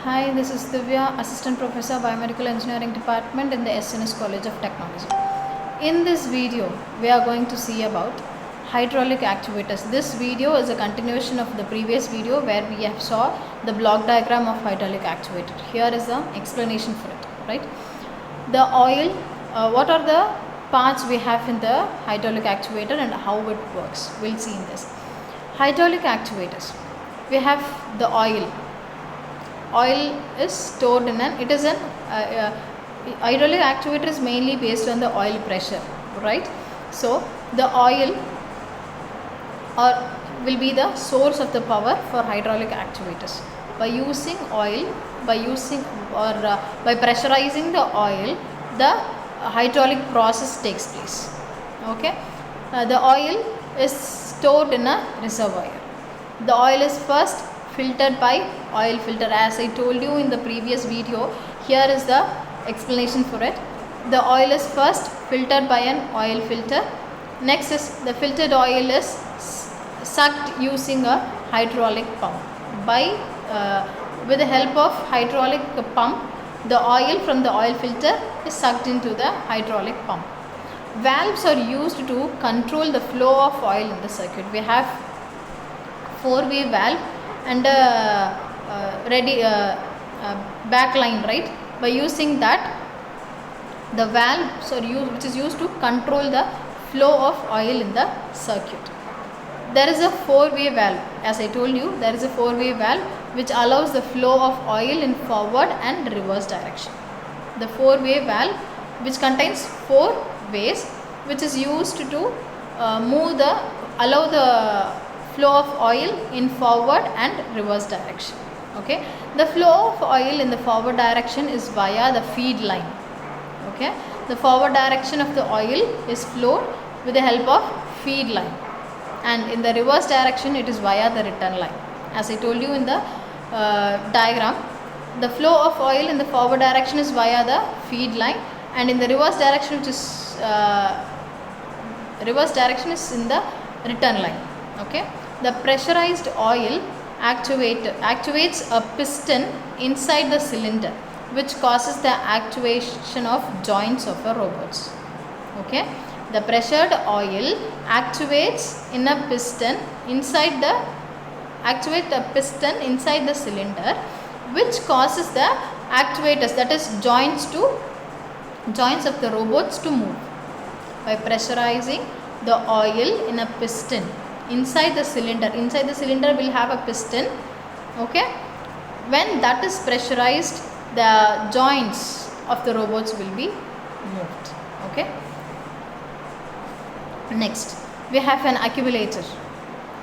Hi, this is Divya, Assistant Professor, Biomedical Engineering Department in the SNS College of Technology. In this video, we are going to see about hydraulic actuators. This video is a continuation of the previous video where we have saw the block diagram of hydraulic actuator. Here is the explanation for it, right? The oil, what are the parts we have in the hydraulic actuator and how it works? We'll see in this. Hydraulic actuators, we have the oil. Oil is stored in hydraulic actuator is mainly based on the oil pressure, right? So the oil will be the source of the power for hydraulic actuators. By using oil, by pressurizing the oil, the hydraulic process takes place. Okay, the oil is stored in a reservoir. The oil is first filtered by oil filter, as I told you in the previous video. Here is the explanation for it. The oil is first filtered by an oil filter. Next is the filtered oil is sucked using a hydraulic pump. With the help of hydraulic pump, the oil from the oil filter is sucked into the hydraulic pump. Valves are used to control the flow of oil in the circuit. We have four-way valve and back line, right? By using that, the valves are used, which is used to control the flow of oil in the circuit. There is a four-way valve. As I told you, there is a four-way valve which allows the flow of oil in forward and reverse direction. The four-way valve, which contains four ways, which is used to allow the flow of oil in forward and reverse direction. Okay, the flow of oil in the forward direction is via the feed line. Okay, the forward direction of the oil is flowed with the help of feed line, and in the reverse direction it is via the return line. As I told you in the diagram, the flow of oil in the forward direction is via the feed line, and in the reverse direction, which is in the return line. Okay, the pressurized oil actuates a piston inside the cylinder, which causes the actuation of joints of the robots. Okay, the pressured oil actuates in a piston inside the cylinder, which causes the actuators, that is joints of the robots, to move. By pressurizing the oil in a piston inside the cylinder will have a piston. Okay, when that is pressurized, the joints of the robots will be moved. Okay, next we have an accumulator.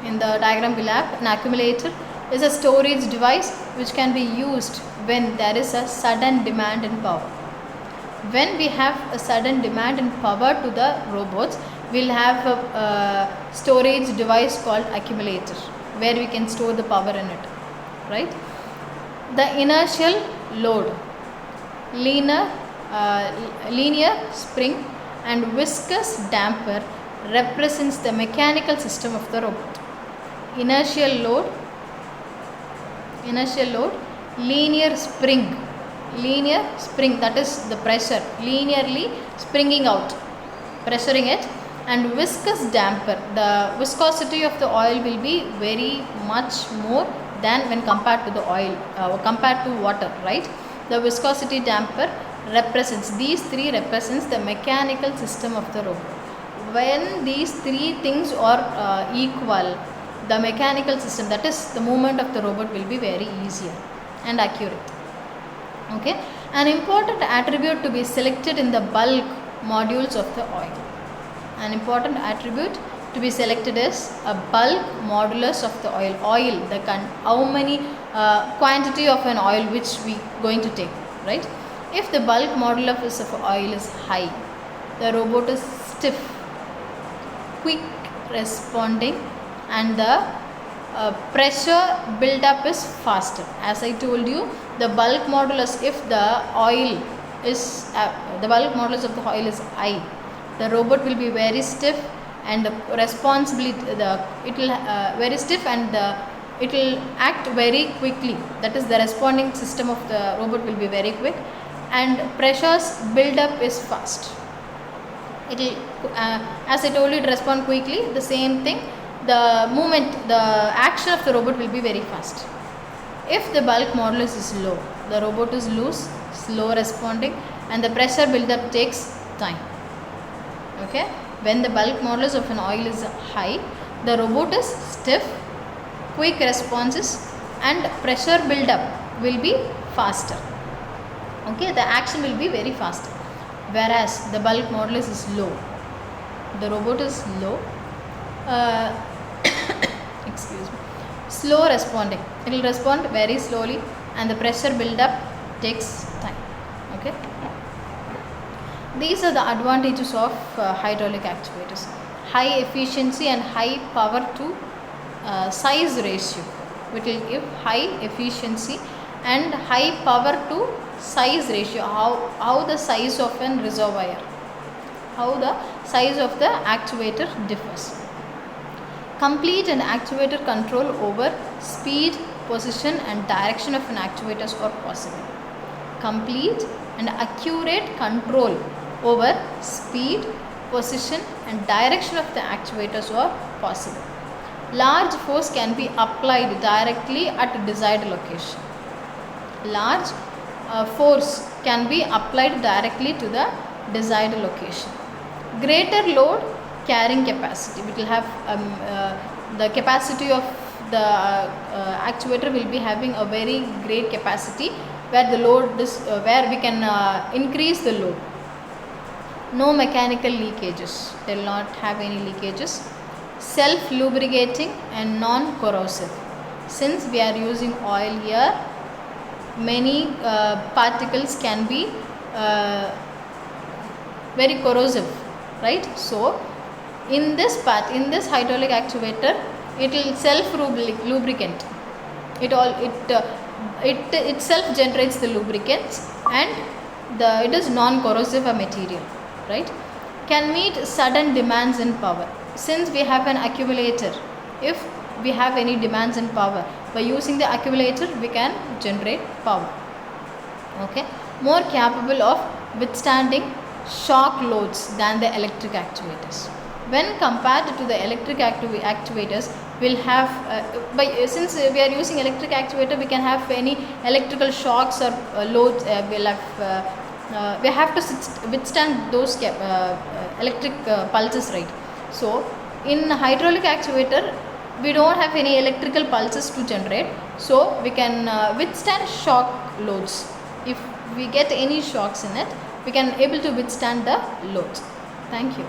In the diagram we'll have an accumulator is a storage device which can be used when there is a sudden demand in power. When we have a sudden demand in power to the robots, we'll have a storage device called accumulator where we can store the power in it, right? The inertial load, linear spring and viscous damper represents the mechanical system of the robot. Inertial load, linear spring, that is the pressure, linearly springing out, pressuring it, and viscous damper, the viscosity of the oil will be very much more than when compared to the oil, compared to water, right? The viscosity damper represents, these three represents the mechanical system of the robot. When these three things are equal, the mechanical system, that is the movement of the robot, will be very easier and accurate. Okay, an important attribute to be selected in the bulk modules of the oil. An important attribute to be selected is a bulk modulus of the oil. How many quantity of an oil which we going to take, right? If the bulk modulus of oil is high, the robot is stiff, quick responding, and the pressure build up is faster. As I told you, the bulk modulus, if the oil is the bulk modulus of the oil is high, the robot will be very stiff, and the responsibility, very stiff, and the it will act very quickly, that is the responding system of the robot will be very quick, and pressures build up is fast. It will as I told you, it respond quickly. The same thing, the movement, the action of the robot will be very fast. If the bulk modulus is low, the robot is loose, slow responding, and the pressure build-up takes time. Okay, when the bulk modulus of an oil is high, the robot is stiff, quick responses, and pressure build-up will be faster. Okay, the action will be very fast. Whereas the bulk modulus is low, the robot is low, excuse me, slow responding. It will respond very slowly, and the pressure build-up takes time. Okay. These are the advantages of hydraulic actuators: high efficiency and high power to size ratio. It will give high efficiency and high power to size ratio. How the size of an reservoir, how the size of the actuator differs. Complete and actuator control over speed, position, and direction of an actuators are possible. Complete and accurate control over speed, position, and direction of the actuators are possible. Large force can be applied directly at desired location. Large force can be applied directly to the desired location. Greater load carrying capacity. We will have the capacity of the actuator will be having a very great capacity, where the load is where we can increase the load. No mechanical leakages. They will not have any leakages. Self lubricating and non corrosive. Since we are using oil here, many particles can be very corrosive, right? So in this hydraulic actuator, it will self lubricant. It itself generates the lubricants, and it is non corrosive material, right? Can meet sudden demands in power. Since we have an accumulator, if we have any demands in power, by using the accumulator we can generate power. Okay, more capable of withstanding shock loads than the electric actuators. When compared to the electric actuators, we'll have since we are using electric actuator, we can have any electrical shocks or loads. We have to withstand those electric pulses, right? So in hydraulic actuator, we don't have any electrical pulses to generate, so we can withstand shock loads. If we get any shocks in it, we can able to withstand the loads. Thank you.